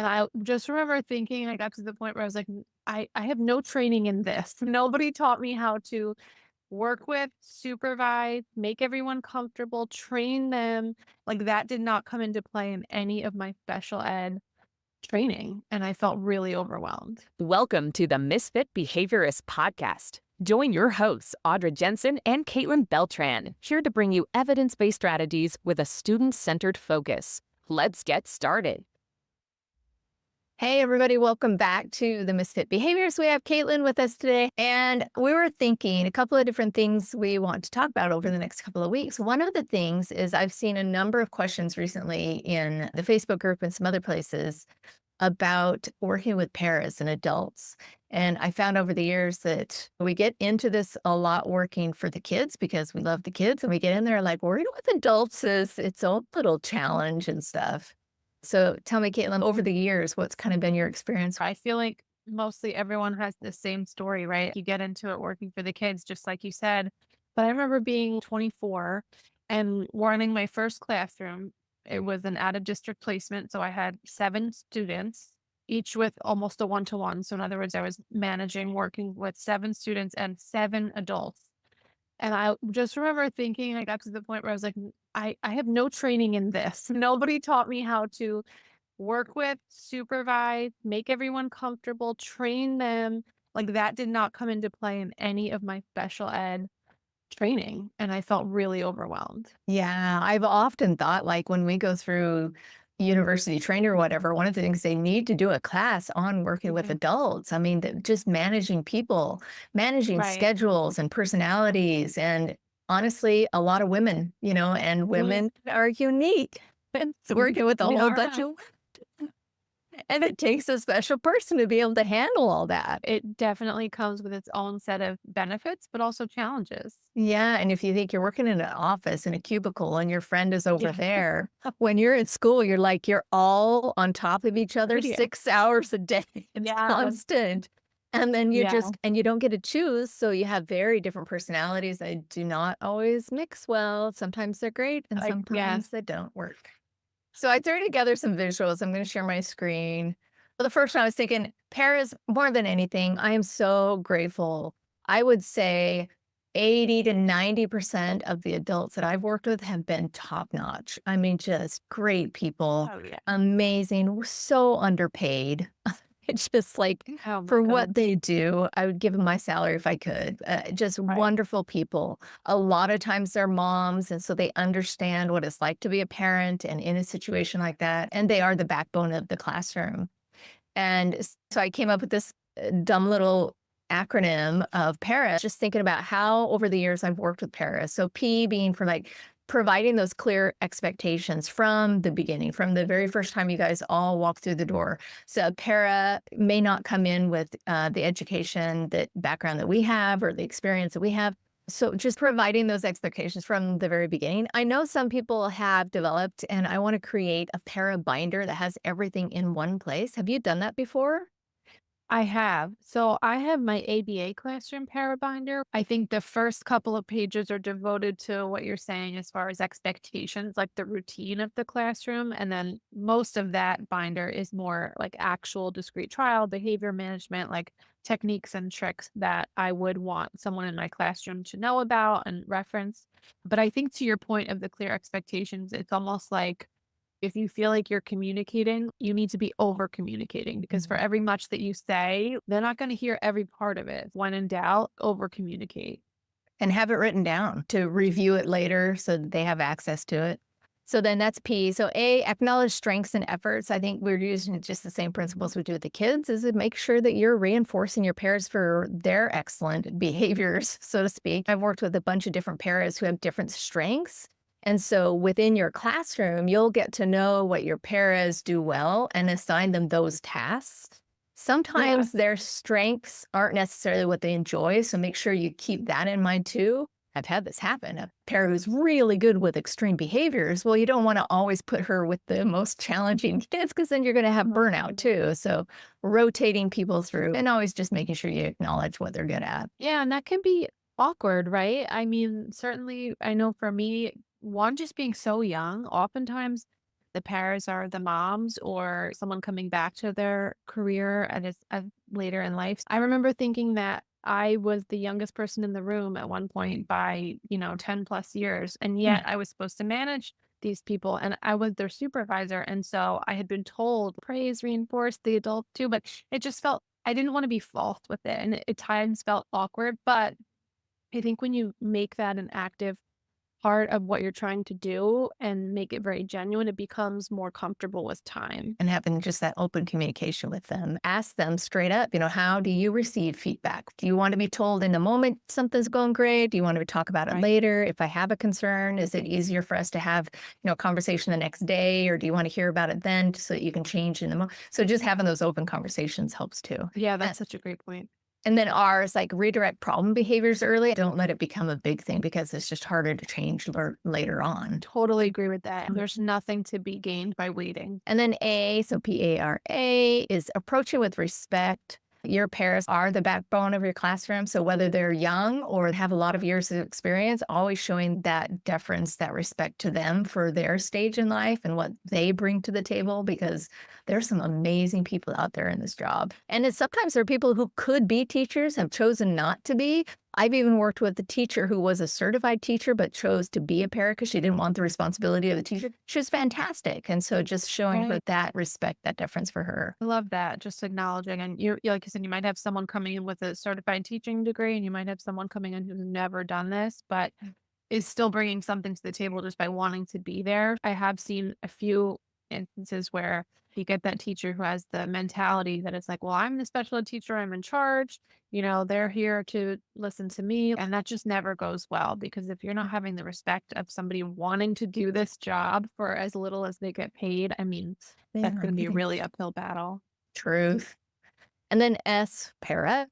And I just remember thinking, I got to the point where I was like, I have no training in this. Nobody taught me how to work with, supervise, make everyone comfortable, train them. Like that did not come into play in any of my special ed training. And I felt really overwhelmed. Welcome to the Misfit Behaviorists podcast. Join your hosts, Audra Jensen and Caitlin Beltran, here to bring you evidence-based strategies with a student-centered focus. Let's get started. Hey, everybody, welcome back to the Misfit Behaviors. We have Caitlin with us today, and we were thinking a couple of different things we want to talk about over the next couple of weeks. One of the things is I've seen a number of questions recently in the Facebook group and some other places about working with paras and adults. And I found over the years that we get into this a lot working for the kids because we love the kids, and we get in there like working with adults is its own little challenge and stuff. So tell me, Caitlin, over the years, what's kind of been your experience? I feel like mostly everyone has the same story, right? You get into it working for the kids, just like you said. But I remember being 24 and running my first classroom. It was an out of district placement. So I had 7 students, each with almost a one-to-one. So in other words, I was managing, working with 7 students and 7 adults. And I just remember thinking, I got to the point where I was like, I have no training in this. Nobody taught me how to work with, supervise, make everyone comfortable, train them. Like that did not come into play in any of my special ed training. And I felt really overwhelmed. Yeah, I've often thought like when we go through university training or whatever, one of the things they need to do a class on working with Mhm. adults. I mean, just managing people, managing Right. schedules and personalities. And honestly, a lot of women, and Mhm. women are unique. And working with a They whole are. bunch of and it takes a special person to be able to handle all that. It definitely comes with its own set of benefits, but also challenges. Yeah, and if you think you're working in an office in a cubicle and your friend is over Yeah. there, when you're in school, you're like you're all on top of each other Video. 6 hours a day. It's Yeah. constant. And then Yeah. you don't get to choose, so you have very different personalities that do not always mix well. Sometimes they're great and Yeah. sometimes they don't work. So I threw together some visuals. I'm going to share my screen. Well, the first one I was thinking, Paris, more than anything, I am so grateful. I would say 80 to 90% of the adults that I've worked with have been top notch. I mean, just great people, Oh yeah. amazing, we're so underpaid. It's just like Oh my for God. what they do, I would give them my salary if I could. Just Right. wonderful people. A lot of times they're moms, and so they understand what it's like to be a parent and in a situation like that. And they are the backbone of the classroom. And so I came up with this dumb little acronym of PARA, just thinking about how over the years I've worked with PARA. So P being for like providing those clear expectations from the beginning, from the very first time you guys all walk through the door. So PARA may not come in with the education, that background that we have or the experience that we have. So just providing those expectations from the very beginning. I know some people have developed, and I want to create a para binder that has everything in one place. Have you done that before? I have. So I have my ABA classroom parabinder. I think the first couple of pages are devoted to what you're saying as far as expectations, like the routine of the classroom. And then most of that binder is more like actual discrete trial, behavior management, like techniques and tricks that I would want someone in my classroom to know about and reference. But I think to your point of the clear expectations, it's almost like if you feel like you're communicating, you need to be over communicating because for Mhm. every much that you say, they're not going to hear every part of it. When in doubt, over communicate. And have it written down to review it later so that they have access to it. So then that's P. So A, acknowledge strengths and efforts. I think we're using just the same principles we do with the kids, is to make sure that you're reinforcing your parents for their excellent behaviors, so to speak. I've worked with a bunch of different parents who have different strengths. And so within your classroom, you'll get to know what your paras do well and assign them those tasks. Yeah. Sometimes their strengths aren't necessarily what they enjoy, so make sure you keep that in mind too. I've had this happen. A parent who's really good with extreme behaviors, well, you don't want to always put her with the most challenging kids because then you're going to have burnout too. So rotating people through and always just making sure you acknowledge what they're good at. Yeah. And that can be awkward, right? I mean, certainly, I know for me, one, just being so young, oftentimes the pairs are the moms or someone coming back to their career later in life. I remember thinking that I was the youngest person in the room at one point by, 10 plus years. And Mm. yet I was supposed to manage these people and I was their supervisor. And so I had been told praise, reinforce the adult too, but it just felt, I didn't want to be false with it. And it at times felt awkward. But I think when you make that an active part of what you're trying to do and make it very genuine, it becomes more comfortable with time. And having just that open communication with them. Ask them straight up, how do you receive feedback? Do you want to be told in the moment something's going great? Do you want to talk about it Right. later? If I have a concern, is it easier for us to have, a conversation the next day? Or do you want to hear about it then so that you can change in the moment? So just having those open conversations helps too. Yeah, that's such a great point. And then ours, like redirect problem behaviors early. Don't let it become a big thing because it's just harder to change later on. Totally agree with that. There's nothing to be gained by waiting. And then A, so PARA, is approach it with respect. Your parents are the backbone of your classroom. So whether they're young or have a lot of years of experience, always showing that deference, that respect to them for their stage in life and what they bring to the table, because there's some amazing people out there in this job. And sometimes there are people who could be teachers, have chosen not to be. I've even worked with a teacher who was a certified teacher, but chose to be a para because she didn't want the responsibility of the teacher. She was fantastic. And so just showing her Right. that respect, that deference for her. I love that. Just acknowledging. And like you said, you might have someone coming in with a certified teaching degree and you might have someone coming in who's never done this, but is still bringing something to the table just by wanting to be there. I have seen a few instances where you get that teacher who has the mentality that it's like, well, I'm the special ed teacher, I'm in charge. They're here to listen to me. And that just never goes well because if you're not having the respect of somebody wanting to do this job for as little as they get paid, I mean, They that's are going to be a amazing. really uphill battle. Truth. And then S, para,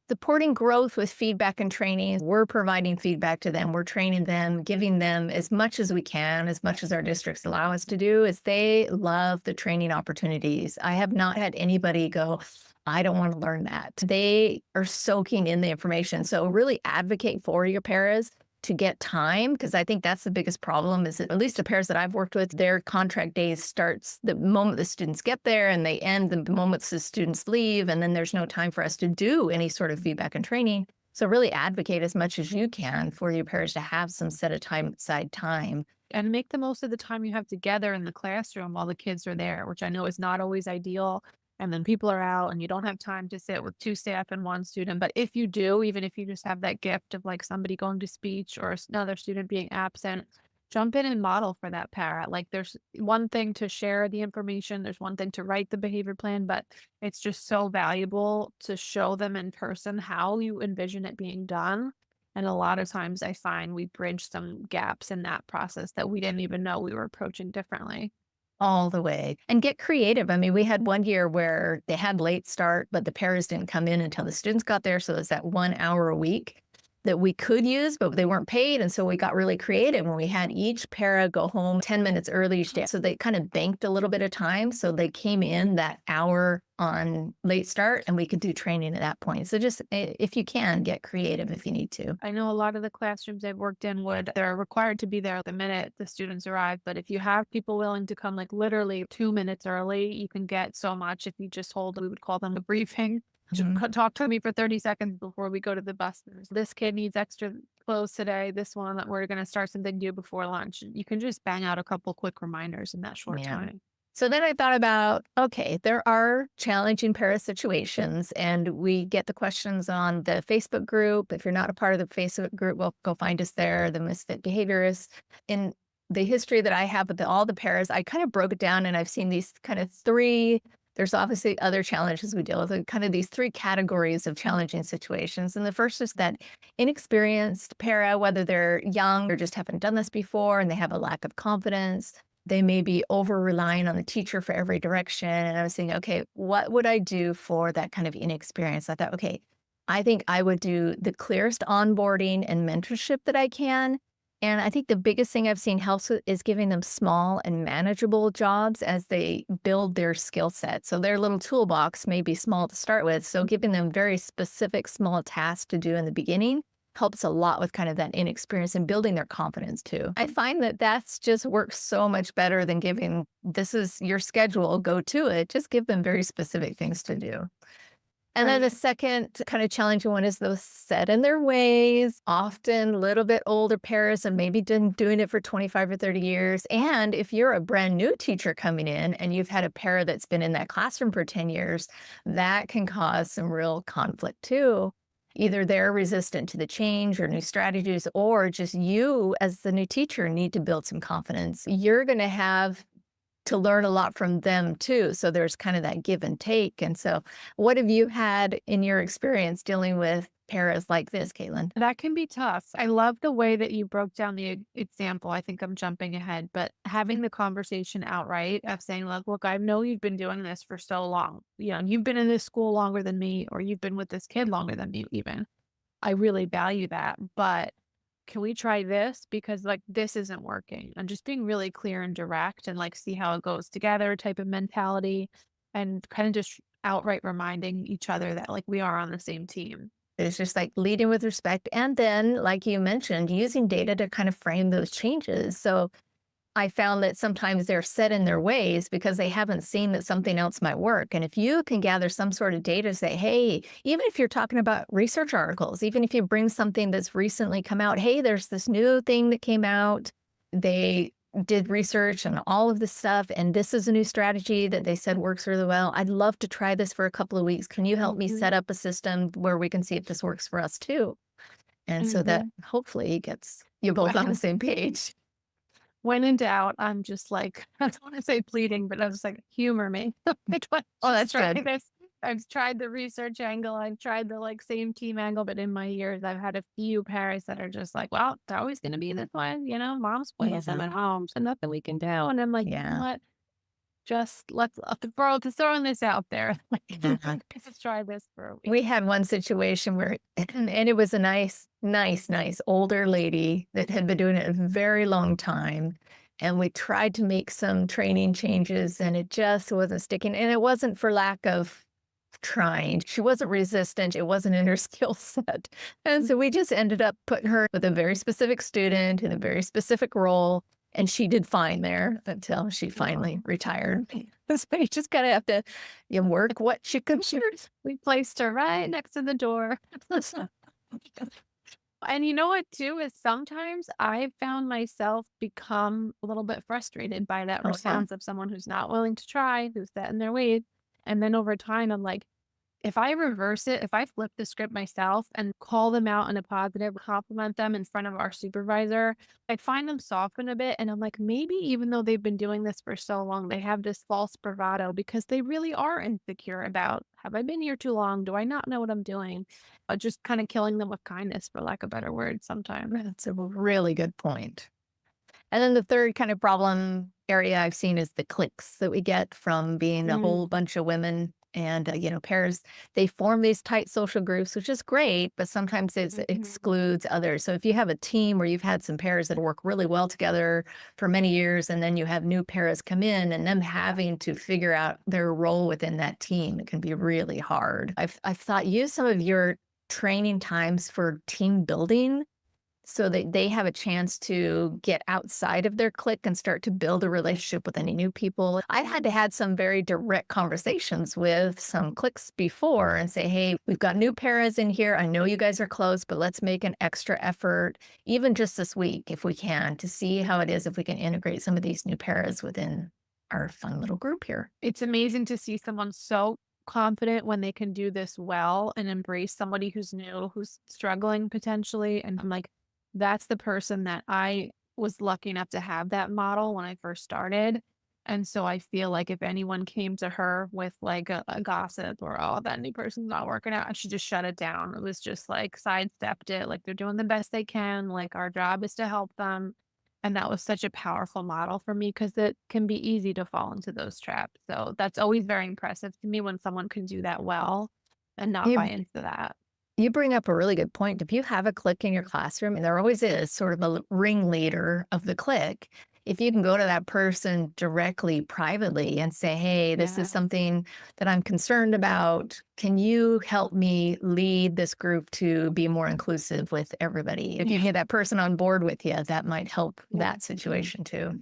supporting growth with feedback and training. We're providing feedback to them. We're training them, giving them as much as we can, as much as our districts allow us to do, as they love the training opportunities. I have not had anybody go, I don't want to learn that. They are soaking in the information. So really advocate for your paras to get time, because I think that's the biggest problem is that at least the pairs that I've worked with, their contract days starts the moment the students get there and they end the moment the students leave. And then there's no time for us to do any sort of feedback and training. So really advocate as much as you can for your pairs to have some set of time aside time. And make the most of the time you have together in the classroom while the kids are there, which I know is not always ideal. And then people are out and you don't have time to sit with two staff and one student. But if you do, even if you just have that gift of like somebody going to speech or another student being absent, jump in and model for that para. Like there's one thing to share the information, there's one thing to write the behavior plan, but it's just so valuable to show them in person how you envision it being done. And a lot of times I find we bridge some gaps in that process that we didn't even know we were approaching differently. All the way. And get creative. I mean, we had one year where they had late start, but the paras didn't come in until the students got there. So it's that 1 hour a week that we could use, but they weren't paid. And so we got really creative when we had each para go home 10 minutes early each day. So they kind of banked a little bit of time. So they came in that hour on late start and we could do training at that point. So just if you can, get creative if you need to. I know a lot of the classrooms I've worked in they're required to be there the minute the students arrive. But if you have people willing to come like literally 2 minutes early, you can get so much if you just hold, we would call them a briefing. Just Mhm. talk to me for 30 seconds before we go to the bus. This kid needs extra clothes today. This one that we're going to start something new before lunch. You can just bang out a couple quick reminders in that short Yeah. time. So then I thought about, okay, there are challenging para situations, and we get the questions on the Facebook group. If you're not a part of the Facebook group, well, go find us there, the Misfit Behaviorists. In the history that I have with all the paras, I kind of broke it down and I've seen these kind of three. There's obviously other challenges we deal with, kind of these three categories of challenging situations. And the first is that inexperienced para, whether they're young or just haven't done this before and they have a lack of confidence. They may be over relying on the teacher for every direction. And I was thinking, okay, what would I do for that kind of inexperience? I thought, okay, I think I would do the clearest onboarding and mentorship that I can. And I think the biggest thing I've seen helps with is giving them small and manageable jobs as they build their skill set. So their little toolbox may be small to start with. So giving them very specific small tasks to do in the beginning helps a lot with kind of that inexperience and building their confidence too. I find that that's just works so much better than giving, this is your schedule, go to it. Just give them very specific things to do. And then Right. the second kind of challenging one is those set in their ways, often a little bit older parents and maybe been doing it for 25 or 30 years. And if you're a brand new teacher coming in and you've had a parent that's been in that classroom for 10 years, that can cause some real conflict too. Either they're resistant to the change or new strategies, or just you as the new teacher need to build some confidence. You're going to have to learn a lot from them too. So there's kind of that give and take. And so, what have you had in your experience dealing with paras like this, Caitlin? That can be tough. I love the way that you broke down the example. I think I'm jumping ahead, but having the conversation outright of saying, look, I know you've been doing this for so long. You know, you've been in this school longer than me, or you've been with this kid longer than me, even. I really value that. But can we try this? Because like this isn't working. And just being really clear and direct and like see how it goes together type of mentality and kind of just outright reminding each other that like we are on the same team. It's just like leading with respect. And then, like you mentioned, using data to kind of frame those changes. So I found that sometimes they're set in their ways because they haven't seen that something else might work. And if you can gather some sort of data, say, hey, even if you're talking about research articles, even if you bring something that's recently come out, hey, there's this new thing that came out. They did research and all of this stuff. And this is a new strategy that they said works really well. I'd love to try this for a couple of weeks. Can you help me Mhm. set up a system where we can see if this works for us too? And so that Mhm. hopefully gets you both on the same page. When in doubt, I'm just like, I don't want to say pleading, but I was like, humor me. I don't Oh, just that's try good. this. I've tried the research angle. I've tried the like same team angle, but in my years, I've had a few parents that are just like, well, it's always going to be this way. You know, mom's plays them Yeah. at home, so nothing we can do. And I'm like, you know Yeah. what? Just let's just throwing this out there. Like, Yeah. let's just try this for a week. We had one situation where and it was a nice older lady that had been doing it a very long time, and we tried to make some training changes, and it just wasn't sticking, and it wasn't for lack of trying. She wasn't resistant, it wasn't in her skill set, and so we just ended up putting her with a very specific student in a very specific role, and she did fine there until she finally Wow. retired. So you just gotta have to, you work what she could. We placed her right next to the door. And you know what too is sometimes I've found myself become a little bit frustrated by that Oh, yeah. response of someone who's not willing to try, who's set in their ways. And then over time, I'm like, if I reverse it, if I flip the script myself and call them out in a positive, compliment them in front of our supervisor, I find them soften a bit. And I'm like, maybe even though they've been doing this for so long, they have this false bravado because they really are insecure about, have I been here too long? Do I not know what I'm doing? Just kind of killing them with kindness, for lack of better word, sometimes. That's a really good point. And then the third kind of problem area I've seen is the cliques that we get from being a Mm, whole bunch of women and, pairs. They form these tight social groups, which is great, but sometimes it mhm. excludes others. So if you have a team where you've had some pairs that work really well together for many years, and then you have new pairs come in and them having to figure out their role within that team, it can be really hard. I've thought use some of your training times for team building so that they have a chance to get outside of their clique and start to build a relationship with any new people. I've had to had some very direct conversations with some cliques before and say, hey, we've got new paras in here. I know you guys are close, but let's make an extra effort, even just this week, if we can, to see how it is if we can integrate some of these new paras within our fun little group here. It's amazing to see someone so confident when they can do this well and embrace somebody who's new, who's struggling potentially. And I'm like, that's the person that I was lucky enough to have that model when I first started. And so I feel like if anyone came to her with like a gossip or, oh, that new person's not working out, she just shut it down. It was just like sidestepped it. Like they're doing the best they can. Like our job is to help them. And that was such a powerful model for me because it can be easy to fall into those traps. So that's always very impressive to me when someone can do that well and not buy You into that. You bring up a really good point. If you have a clique in your classroom, and there always is sort of a ringleader of the clique, if you can go to that person directly, privately, and say, hey, this is Yeah. something that I'm concerned about. Can you help me lead this group to be more inclusive with everybody? If you Yeah. can get that person on board with you, that might help Yeah. that situation too.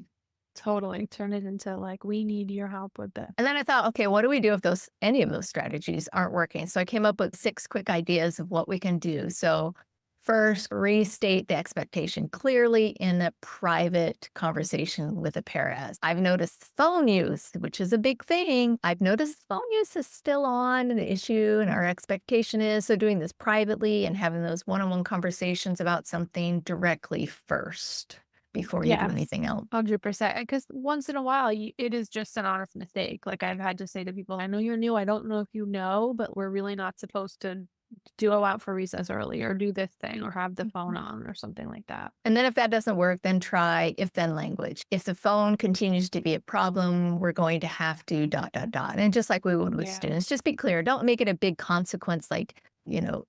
Totally. Turn it into like, we need your help with this. And then I thought, okay, what do we do if any of those strategies aren't working? So I came up with 6 quick ideas of what we can do. So first, restate the expectation clearly in a private conversation with a parent. I've noticed phone use, which is a big thing. I've noticed phone use is still on an issue, and our expectation is so doing this privately and having those one-on-one conversations about something directly first before you do Yes. anything else. 100%. Because once in a while, it is just an honest mistake. Like I've had to say to people, I know you're new. I don't know if you know, but we're really not supposed to go out for recess early or do this thing or have the phone on or something like that. And then if that doesn't work, then try if then language. If the phone continues to be a problem, we're going to have to ... And just like we would with Yeah. students, just be clear. Don't make it a big consequence like,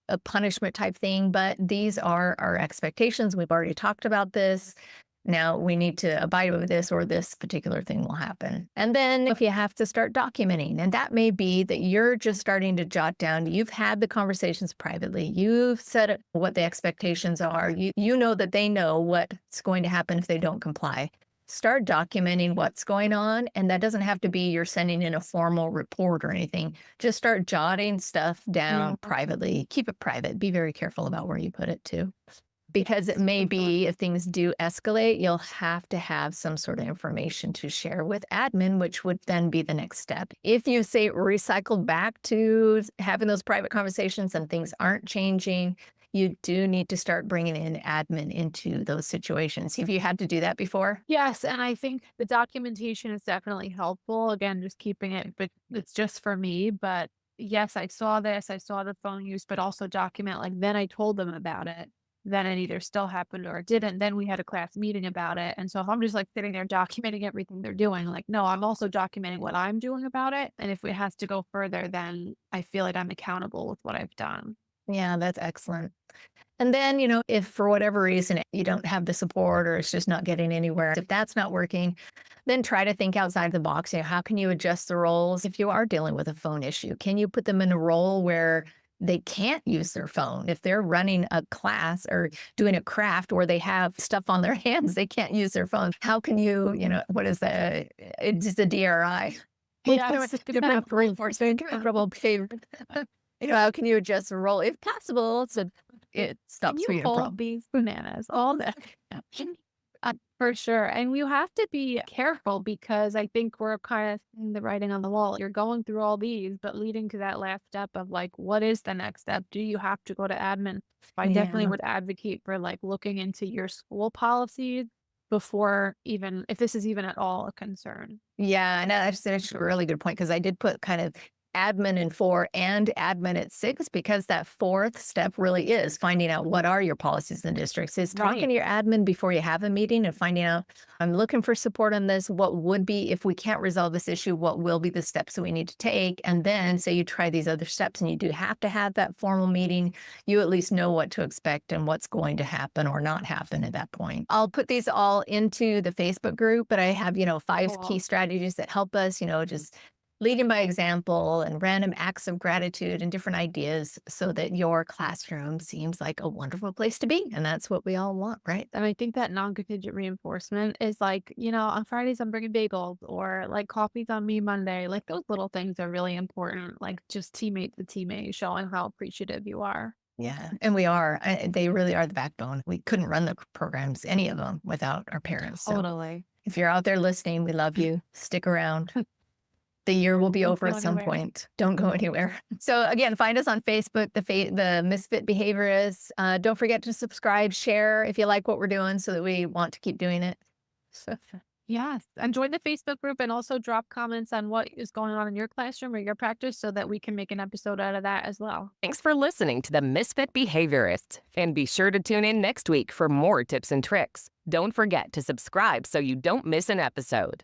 a punishment type thing, but these are our expectations. We've already talked about this. Now we need to abide with this or this particular thing will happen. And then if you have to start documenting, and that may be that you're just starting to jot down, you've had the conversations privately, you've said what the expectations are, you know that they know what's going to happen if they don't comply. Start documenting what's going on. And that doesn't have to be you're sending in a formal report or anything. Just start jotting stuff down Yeah. privately. Keep it private. Be very careful about where you put it too. Because it may be if things do escalate, you'll have to have some sort of information to share with admin, which would then be the next step. If you say recycle back to having those private conversations and things aren't changing, you do need to start bringing in admin into those situations. Have you had to do that before? Yes, and I think the documentation is definitely helpful. Again, just keeping it, but it's just for me. But yes, I saw this, I saw the phone use, but also document like then I told them about it. Then it either still happened or it didn't. Then we had a class meeting about it. And so if I'm just like sitting there documenting everything they're doing, like, no, I'm also documenting what I'm doing about it. And if it has to go further, then I feel like I'm accountable with what I've done. Yeah, that's excellent. And then, if for whatever reason you don't have the support or it's just not getting anywhere, if that's not working, then try to think outside the box. How can you adjust the roles if you are dealing with a phone issue? Can you put them in a role where they can't use their phone? If they're running a class or doing a craft where they have stuff on their hands, they can't use their phone. How can you, what is that? It's just a DRI. Yes. Different reinforcement, incredible behavior. How can you adjust the role if possible so it Can stops you being a hold problem? these bananas all day? For sure. And you have to be careful because I think we're kind of seeing the writing on the wall. You're going through all these, but leading to that last step of like, what is the next step? Do you have to go to admin? I definitely Yeah. would advocate for like looking into your school policies before even, if this is even at all a concern. Yeah, and that's actually a really good point because I did put kind of admin in 4 and admin at 6 because that 4th step really is finding out what are your policies and districts. Is talking Right. to your admin before you have a meeting and finding out, I'm looking for support on this. What would be, if we can't resolve this issue, what will be the steps that we need to take? And then say you try these other steps and you do have to have that formal meeting, you at least know what to expect and what's going to happen or not happen at that point. I'll put these all into the Facebook group, but I have, 5 key Cool. strategies that help us, just leading by example and random acts of gratitude and different ideas so that your classroom seems like a wonderful place to be. And that's what we all want, right? And I think that non-contingent reinforcement is like, on Fridays I'm bringing bagels or like coffee's on me Monday. Like those little things are really important. Like just teammate to teammate, showing how appreciative you are. Yeah. And we are. They really are the backbone. We couldn't run the programs, any of them, without our parents. So Totally. if you're out there listening, we love you. Stick around. The year will be Don't over go at some anywhere. point. Don't go anywhere. So again, find us on Facebook, the Misfit Behaviorists. Don't forget to subscribe, share if you like what we're doing so that we want to keep doing it. So, Yes. And join the Facebook group and also drop comments on what is going on in your classroom or your practice so that we can make an episode out of that as well. Thanks for listening to the Misfit Behaviorists. And be sure to tune in next week for more tips and tricks. Don't forget to subscribe so you don't miss an episode.